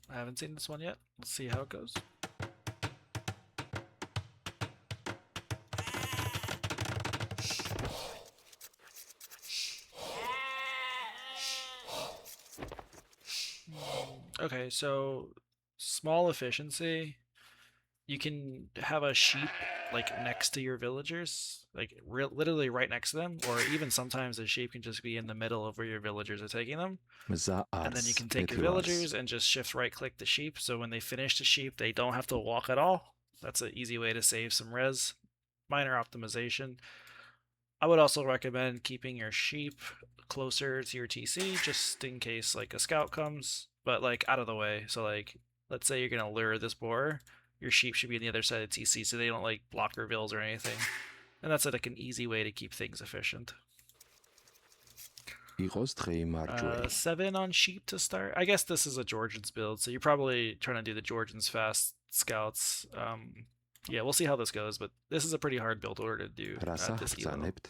I haven't seen this one yet. Let's see how it goes. Okay, so small efficiency. You can have a sheep like next to your villagers, like literally right next to them, or even sometimes a sheep can just be in the middle of where your villagers are taking them. And then you Za'ars, can take your Petilars. villagers and just shift right click the sheep. So when they finish the sheep, they don't have to walk at all. That's an easy way to save some res. Minor optimization. I would also recommend keeping your sheep closer to your TC just in case like a scout comes, but like out of the way. So like let's say you're gonna lure this boar, your sheep should be on the other side of TC so they don't like block reveals or anything. And that's like an easy way to keep things efficient. Irostre Marjoy. 7 on sheep to start. I guess this is a Georgians build, so you're probably trying to do the Georgians fast scouts. Yeah, we'll see how this goes, but this is a pretty hard build order to do at Rasach this elo. Zanept.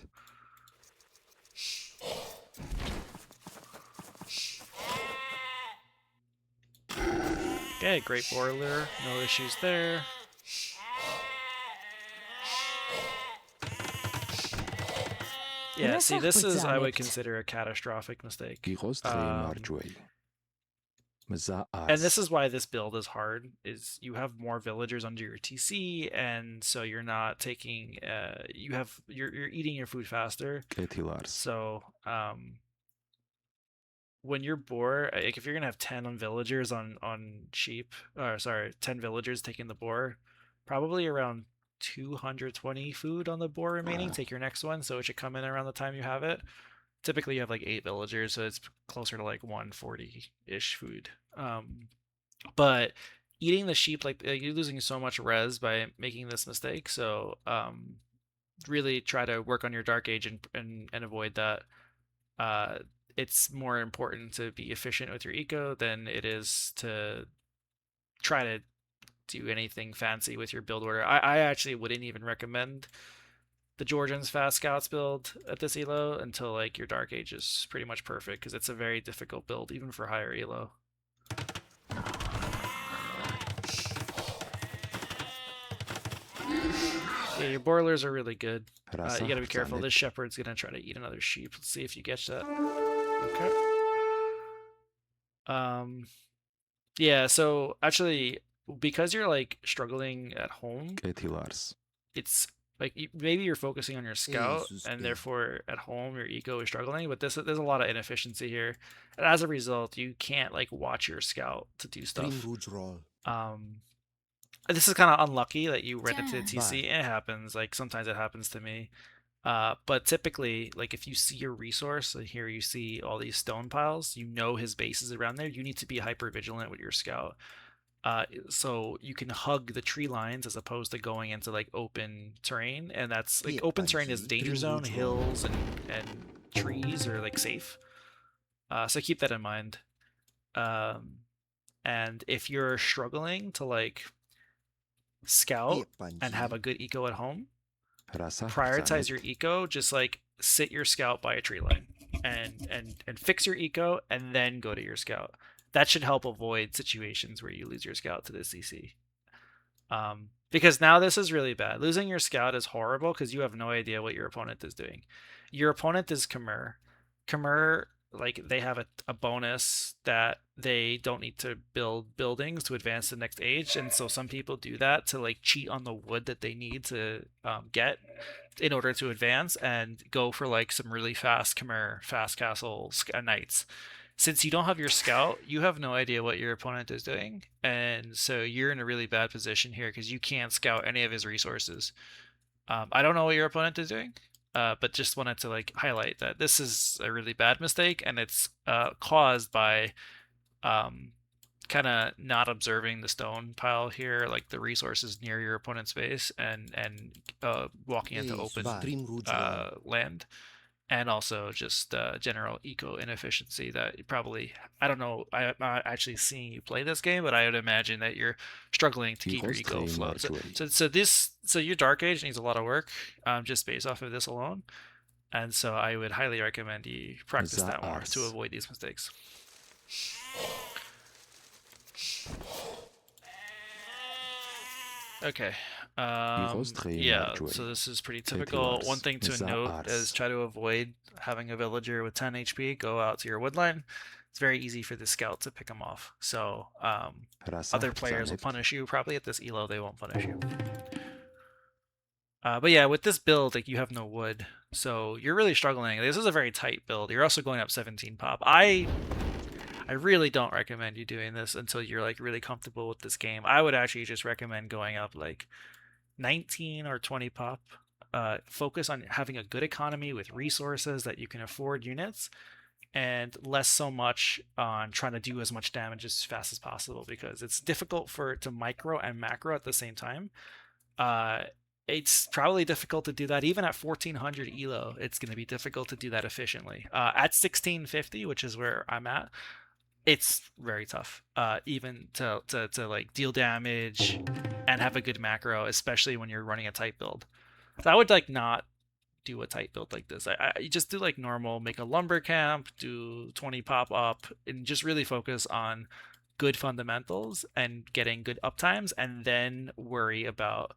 Okay, great boiler, no issues there. Yeah, see, this is, I would consider a catastrophic mistake. Irostre Marjoy. And this Za'ars. is why this build is hard, is you have more villagers under your TC, and so you're not taking, you're eating your food faster. Petilars. So, when you're boar, like if you're gonna have 10 on villagers on sheep, or sorry, 10 villagers taking the boar, probably around 220 food on the boar remaining. Take your next one, so it should come in around the time you have it. Typically, you have like 8 villagers, so it's closer to like 140-ish food. But eating the sheep, like you're losing so much res by making this mistake. So really try to work on your dark age and avoid that. Uh, it's more important to be efficient with your eco than it is to try to do anything fancy with your build order. I actually wouldn't even recommend the Georgians fast scouts build at this elo until like your dark age is pretty much perfect, because it's a very difficult build even for higher elo. Yeah, your boilers are really good. You gotta be careful. This shepherd's gonna try to eat another sheep. Let's see if you catch that. Okay. Yeah, so actually, because you're like struggling at home, Petilars. it's like maybe you're focusing on your scout, and therefore at home your eco is struggling. But there's a lot of inefficiency here, and as a result, you can't like watch your scout to do stuff. Um, this is kind of unlucky that you ran into the TC. It happens. Like sometimes it happens to me. But typically, like if you see your resource, and here you see all these stone piles, you know his base is around there. You need to be hyper vigilant with your scout. So you can hug the tree lines as opposed to going into like open terrain, and that's like open terrain is danger zone, hills and trees are like safe. So keep that in mind. Um, and if you're struggling to like scout and have a good eco at home, prioritize your eco. Just like sit your scout by a tree line and fix your eco, and then go to your scout. That should help avoid situations where you lose your scout to the CC. Because now this is really bad. Losing your scout is horrible because you have no idea what your opponent is doing. Your opponent is Khmer. Khmer, like they have a bonus that they don't need to build buildings to advance the next age, and so some people do that to like cheat on the wood that they need to get in order to advance and go for like some really fast Khmer fast castle knights. Since you don't have your scout, you have no idea what your opponent is doing, and so you're in a really bad position here because you can't scout any of his resources. I don't know what your opponent is doing, but just wanted to like highlight that this is a really bad mistake, and it's caused by kind of not observing the stone pile here, like the resources near your opponent's base, and walking into open land, and also just general eco inefficiency that you probably, I don't know, I'm not actually seeing you play this game, but I would imagine that you're struggling to keep your eco afloat. So your dark age needs a lot of work, just based off of this alone, and so I would highly recommend you practice that more to avoid these mistakes. Okay. Irostrei Yeah, so margioi. this is pretty typical. One Tetriwars. thing to Za note is ars. try to avoid having a villager with 10 HP go out to your wood line. It's very easy for the scout to pick them off. So other Rasach players will zaneft. punish you. Probably at this elo, they won't punish you. But yeah, with this build, like you have no wood, so you're really struggling. This is a very tight build. You're also going up 17 pop. I really don't recommend you doing this until you're like really comfortable with this game. I would actually just recommend going up like 19 or 20 pop. Focus on having a good economy with resources that you can afford units, and less so much on trying to do as much damage as fast as possible because it's difficult for to micro and macro at the same time. Uh, it's probably difficult to do that even at 1400 elo. It's going to be difficult to do that efficiently. At 1650, which is where I'm at, it's very tough. Even to like deal damage and have a good macro, especially when you're running a tight build. So I would like not do a tight build like this. I just do like normal, make a lumber camp, do 20 pop up, and just really focus on good fundamentals and getting good uptimes, and then worry about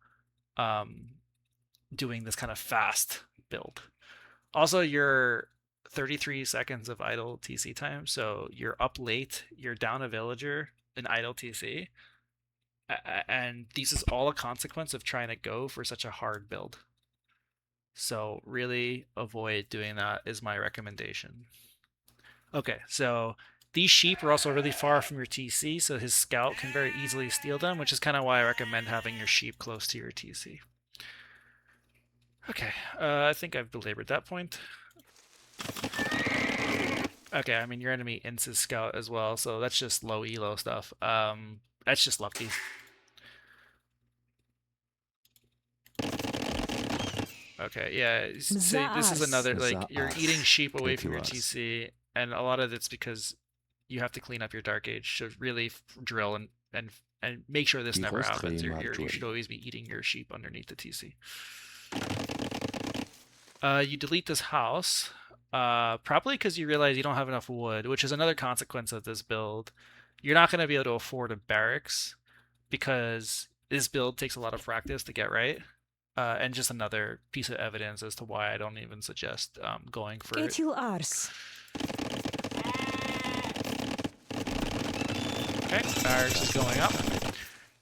um, doing this kind of fast build. Also, you're 33 seconds of idle TC time, so you're up late, you're down a villager in idle TC, and this is all a consequence of trying to go for such a hard build. So really avoid doing that is my recommendation. Okay, so these sheep are also really far from your TC, so his scout can very easily steal them, which is kind of why I recommend having your sheep close to your TC. Okay, I think I've belabored that point. Okay, I mean, your enemy ins his scout as well, so that's just low elo stuff. That's just lucky. Okay, yeah, see, this is Zaas. another, like, Za you're eating ars. sheep away from your Tetriwars. TC, and a lot of it's because you have to clean up your Dark Age, so really drill and make sure this never happens. Irostrei You should margioi. always be eating your sheep underneath the TC. You delete this house, probably because you realize you don't have enough wood, which is another consequence of this build. You're not going to be able to afford a barracks because this build takes a lot of practice to get right. And just another piece of evidence as to why I don't even suggest going for it. Ars. Okay, barracks is going up.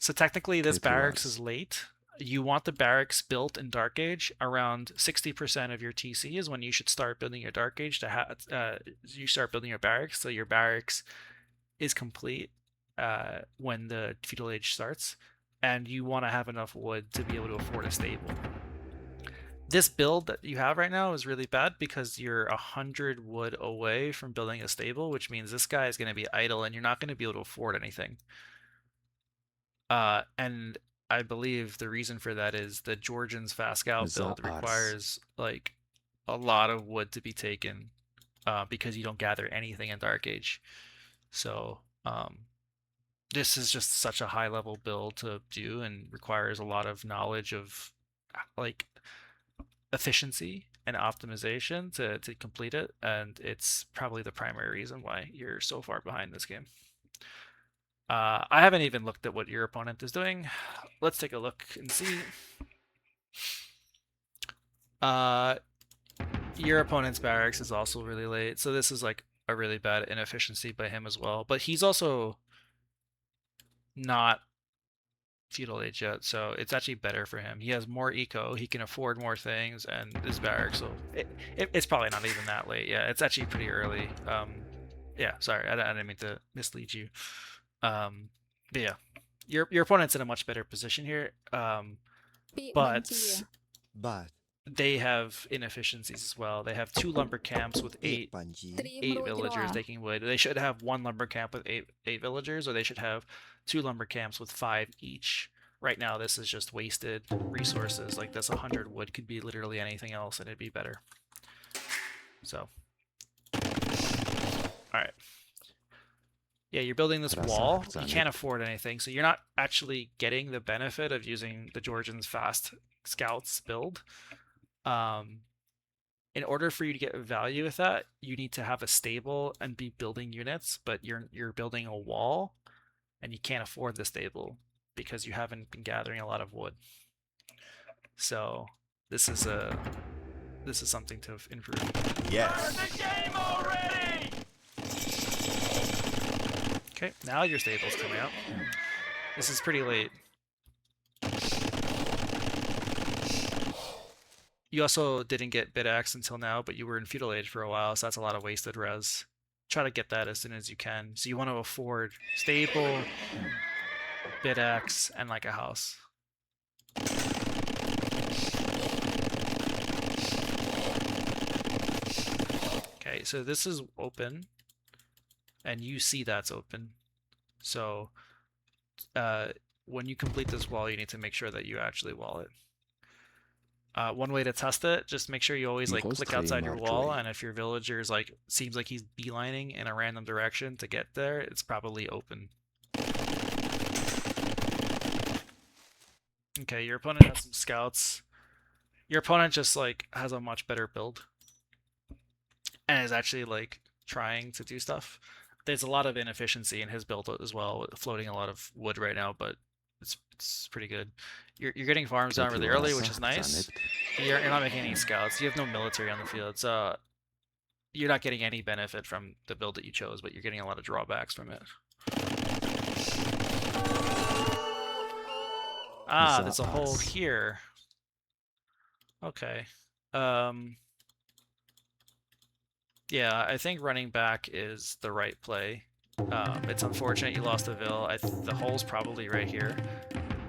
So technically this barracks Tetriwars. is late. You want the barracks built in Dark Age around 60% of your TC is when you should start building your Dark Age to have you start building your barracks, so your barracks is complete when the feudal age starts, and you want to have enough wood to be able to afford a stable. This build that you have right now is really bad because you're 100 wood away from building a stable, which means this guy is going to be idle and you're not going to be able to afford anything. And I believe the reason for that is the Georgian's fast scout Za build ars. requires like a lot of wood to be taken because you don't gather anything in Dark Age. So this is just such a high level build to do and requires a lot of knowledge of like efficiency and optimization to complete it, and it's probably the primary reason why you're so far behind this game. I haven't even looked at what your opponent is doing. Let's take a look and see. Your opponent's barracks is also really late, so this is like a really bad inefficiency by him as well. But he's also not feudal age yet, so it's actually better for him. He has more eco, he can afford more things, and his barracks, so it's probably not even that late. Yeah, it's actually pretty early. Yeah, sorry, I didn't mean to mislead you. But yeah, your opponent's in a much better position here. But they have inefficiencies as well. They have 2 lumber camps with 8 villagers taking wood. They should have 1 lumber camp with 8 villagers, or they should have 2 lumber camps with 5 each. Right now, this is just wasted resources. Like this 100 wood could be literally anything else, and it'd be better. So, all right. Yeah, you're building this wall. You can't afford anything, so you're not actually getting the benefit of using the Georgian's fast scouts build. In order for you to get value with that, you need to have a stable and be building units, but you're building a wall, and you can't afford the stable. because you haven't been gathering a lot of wood. So this is something to improve. Yes. Okay, now your stable's coming up. This is pretty late. You also didn't get Bit Axe until now, but you were in Feudal Age for a while, so that's a lot of wasted res. Try to get that as soon as you can. So you want to afford stable, Bit Axe, and like a house. Okay, so this is open, and you see that's open. So when you complete this wall, you need to make sure that you actually wall it. One way to test it, just make sure you always like click outside your wall, and if your villager's like seems like he's beelining in a random direction to get there, it's probably open. Okay, your opponent has some scouts. Your opponent just like has a much better build and is actually like trying to do stuff. There's a lot of inefficiency in his build as well, floating a lot of wood right now, but it's pretty good. You're getting farms down really early, which is nice. You're not making any scouts. You have no military on the field, so you're not getting any benefit from the build that you chose, but you're getting a lot of drawbacks from it. Ah, there's a hole here. Okay. Yeah, I think running back is the right play. It's unfortunate you lost the Vil. The hole's probably right here.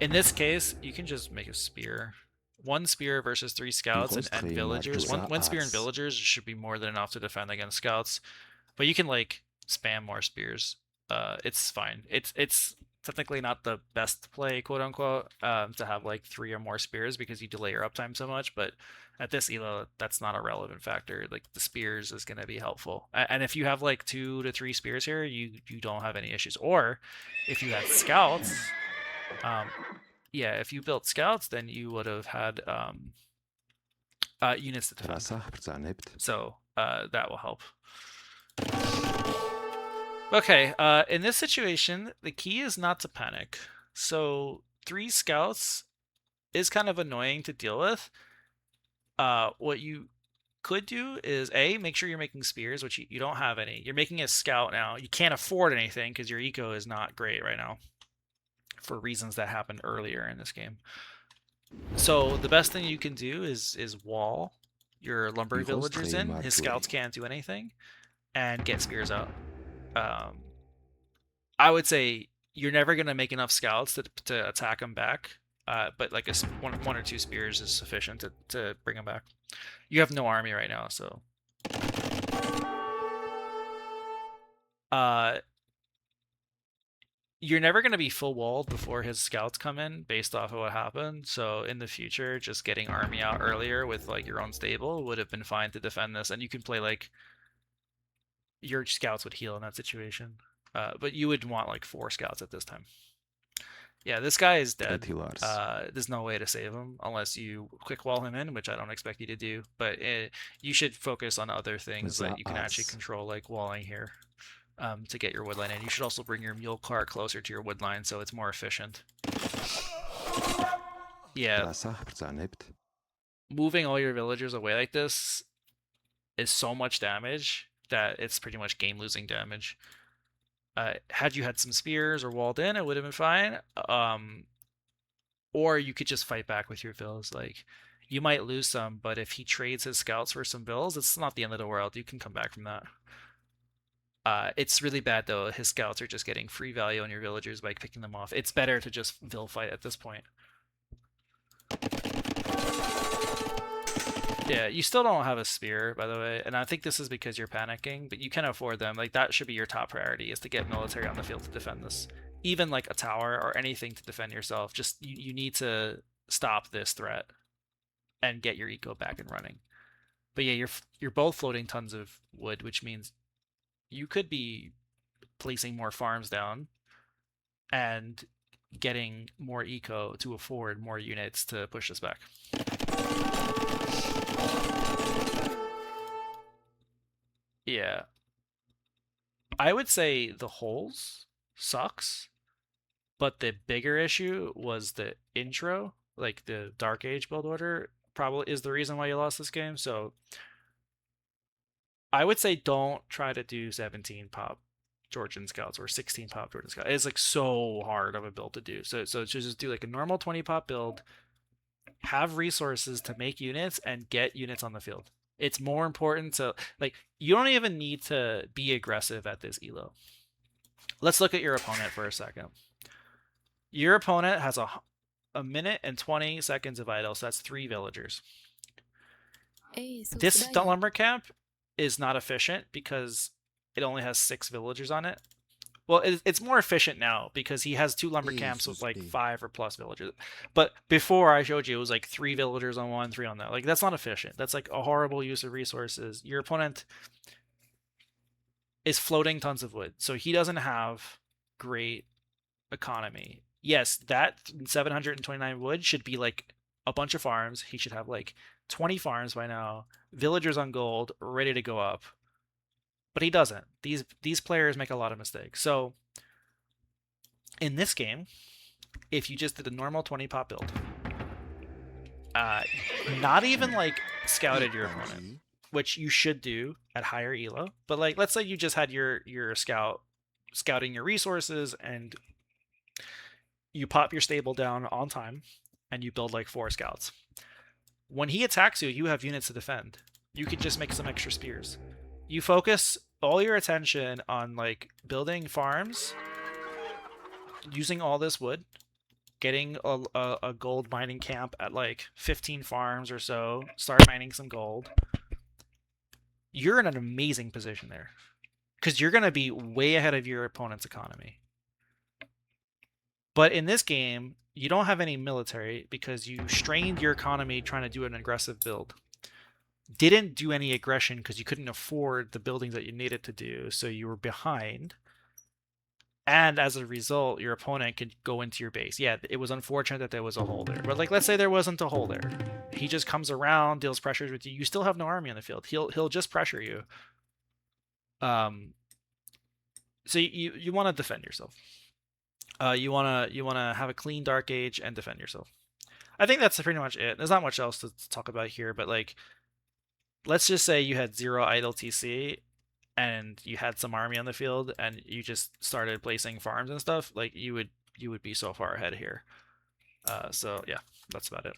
In this case, you can just make a spear. One spear versus 3 scouts and villagers. One spear and villagers should be more than enough to defend against scouts. But you can like spam more spears. It's fine. It's technically not the best play, quote unquote, to have like 3 or more spears because you delay your uptime so much. But at this elo, that's not a relevant factor. Like the spears is going to be helpful. And if you have like 2 to 3 spears here, you don't have any issues. Or if you had scouts, yeah, if you built scouts, then you would have had units to defend. So that will help. Okay, in this situation, the key is not to panic. So 3 scouts is kind of annoying to deal with. What you could do is make sure you're making spears, which you don't have any. You're making a scout now. You can't afford anything because your eco is not great right now for reasons that happened earlier in this game. So the best thing you can do is wall your lumber villagers in. His scouts can't do anything, and get spears out. I would say you're never going to make enough scouts to attack him back, but like one or 2 spears is sufficient to bring him back. You have no army right now, so you're never going to be full walled before his scouts come in based off of what happened. So in the future, just getting army out earlier with like your own stable would have been fine to defend this, and you can play like your scouts would heal in that situation. But you would want like 4 scouts at this time. Yeah, this guy is dead. There's no way to save him unless you quick wall him in, which I don't expect you to do. But you should focus on other things that you can actually control, like walling here, to get your wood line in. You should also bring your mule cart closer to your wood line so it's more efficient. Yeah. Moving all your villagers away like this is so much damage that it's pretty much game-losing damage. Had you had some spears or walled in, it would have been fine. Or you could just fight back with your vills. Like, you might lose some, but if he trades his scouts for some vills, it's not the end of the world. You can come back from that. It's really bad, though. His scouts are just getting free value on your villagers by picking them off. It's better to just vill fight at this point. Yeah, you still don't have a spear, by the way, and I think this is because you're panicking, but you can afford them. Like, that should be your top priority, is to get military on the field to defend this. Even, like, a tower or anything to defend yourself. Just, you need to stop this threat and get your eco back and running. But yeah, you're both floating tons of wood, which means you could be placing more farms down and getting more eco to afford more units to push this back. Yeah. I would say the holes sucks, But the bigger issue was the intro, like the Dark Age build order, probably is the reason why you lost this game. So I would say don't try to do 17 pop Georgian Scouts or 16 pop Georgian Scouts. It's like so hard of a build to do. So just do like a normal 20 pop build, have resources to make units and get units on the field. It's more important to like you don't even need to be aggressive at this elo. Let's look at your opponent for a second. Your opponent has a minute and 20 seconds of idle, so that's 3 villagers. This lumber camp is not efficient because it only has 6 villagers on it. Well, it's more efficient now because he has 2 lumber camps with like 5 or plus villagers. But before I showed you, it was like 3 villagers on one, 3 on that. Like that's not efficient. That's like a horrible use of resources. Your opponent is floating tons of wood, so he doesn't have great economy. Yes, that 729 wood should be like a bunch of farms. He should have like 20 farms by now, villagers on gold, ready to go up. But he doesn't. These players make a lot of mistakes. So in this game, if you just did a normal 20 pop build, not even like scouted your opponent, which you should do at higher elo, but like let's say you just had your scouting your resources and you pop your stable down on time and you build like 4 scouts. When he attacks you, you have units to defend. You could just make some extra spears. You focus all your attention on like building farms, using all this wood, getting a gold mining camp at like 15 farms or so, start mining some gold. You're in an amazing position there because you're going to be way ahead of your opponent's economy. But in this game, you don't have any military because you strained your economy trying to do an aggressive build. Didn't do any aggression because you couldn't afford the buildings that you needed to do, so you were behind. And as a result, your opponent could go into your base. Yeah, it was unfortunate that there was a hole there. But like, let's say there wasn't a hole there. He just comes around, deals pressures with you. You still have no army on the field. He'll just pressure you. So you want to defend yourself. You wanna have a clean Dark Age and defend yourself. I think that's pretty much it. There's not much else to talk about here, but like, let's just say you had 0 idle TC and you had some army on the field and you just started placing farms and stuff. Like you would be so far ahead here. So yeah, that's about it.